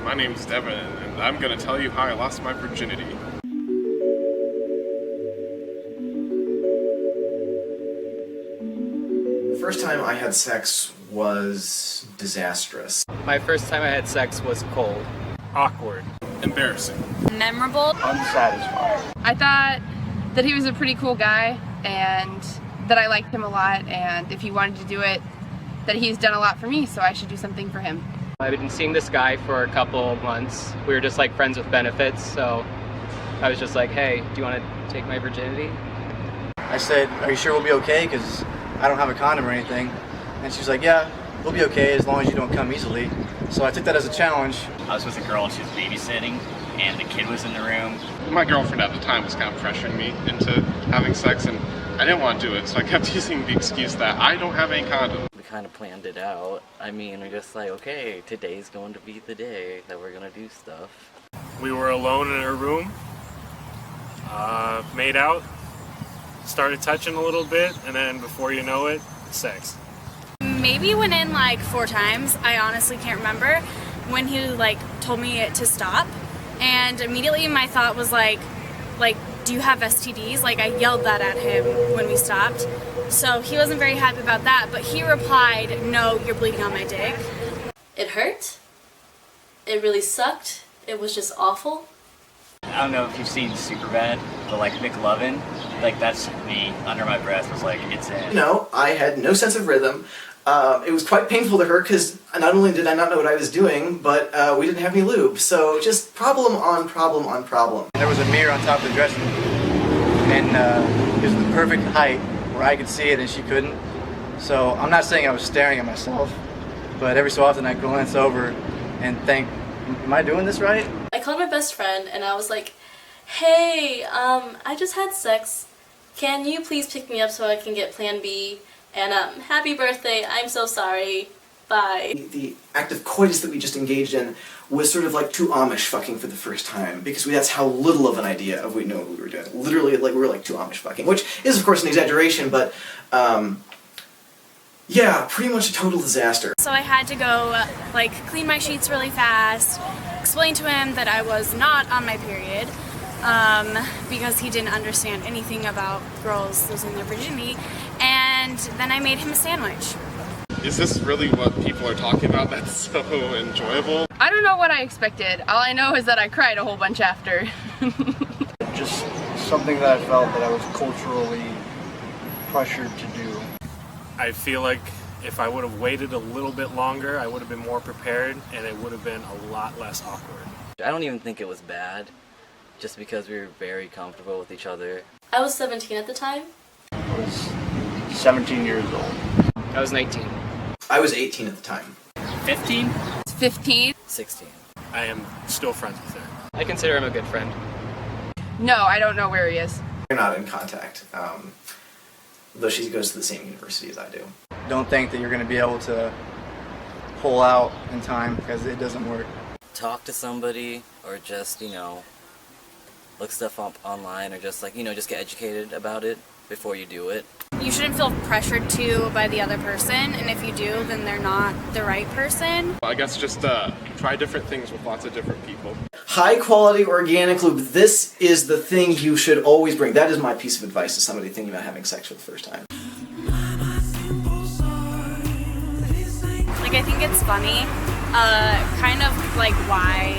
My name's Devin, and I'm gonna tell you how I lost my virginity. The first time I had sex was disastrous. My first time I had sex was cold. Awkward. Embarrassing. Memorable. Unsatisfying. I thought that he was a pretty cool guy and that I liked him a lot, and if he wanted to do it, that he's done a lot for me, so I should do something for him. I've been seeing this guy for a couple months. We were just like friends with benefits, so I was just like, hey, do you want to take my virginity? I said, are you sure we'll be okay? Because I don't have a condom or anything. And she was like, yeah, we'll be okay as long as you don't come easily. So I took that as a challenge. I was with a girl and she was babysitting, and the kid was in the room. My girlfriend at the time was kind of pressuring me into having sex, and I didn't want to do it, so I kept using the excuse that I don't have any condom. We kind of planned it out. I mean, we're just like, okay, today's going to be the day that we're going to do stuff. We were alone in her room, made out, started touching a little bit, and then before you know it, sex. Maybe went in like 4 times. I honestly can't remember when he like told me to stop, and immediately my thought was like, do you have STDs? Like, I yelled that at him when we stopped. So he wasn't very happy about that, but he replied, no, you're bleeding on my dick. It hurt. It really sucked. It was just awful. I don't know if you've seen Superbad, but like McLovin, like that's me under my breath was like, it's in. No, I had no sense of rhythm. It was quite painful to her because not only did I not know what I was doing, but we didn't have any lube. So just problem on problem on problem. There was a mirror on top of the dressing room, and it was the perfect height where I could see it and she couldn't. So I'm not saying I was staring at myself, but every so often I glance over and think, am I doing this right? I called my best friend and I was like, hey, I just had sex. Can you please pick me up so I can get Plan B? And happy birthday, I'm so sorry, bye. The act of coitus that we just engaged in was sort of like two Amish fucking for the first time, because that's how little of an idea of we know what we were doing. Literally, like, we were like two Amish fucking, which is of course an exaggeration, but yeah, pretty much a total disaster. So I had to go like clean my sheets really fast, explain to him that I was not on my period, because he didn't understand anything about girls losing their virginity, and then I made him a sandwich. Is this really what people are talking about that's so enjoyable? I don't know what I expected. All I know is that I cried a whole bunch after. Just something that I felt that I was culturally pressured to do. I feel like if I would have waited a little bit longer, I would have been more prepared, and it would have been a lot less awkward. I don't even think it was bad, just because we were very comfortable with each other. I was 17 at the time. I was 17 years old. I was 19. I was 18 at the time. 15? 15? 16. I am still friends with her. I consider him a good friend. No, I don't know where he is. We're not in contact, though she goes to the same university as I do. Don't think that you're going to be able to pull out in time, because it doesn't work. Talk to somebody, or just, look stuff up online, or just just get educated about it before you do it. You shouldn't feel pressured to by the other person, and if you do, then they're not the right person. I guess just try different things with lots of different people. High quality organic lube. This is the thing you should always bring. That is my piece of advice to somebody thinking about having sex for the first time. Like, I think it's funny, kind of like why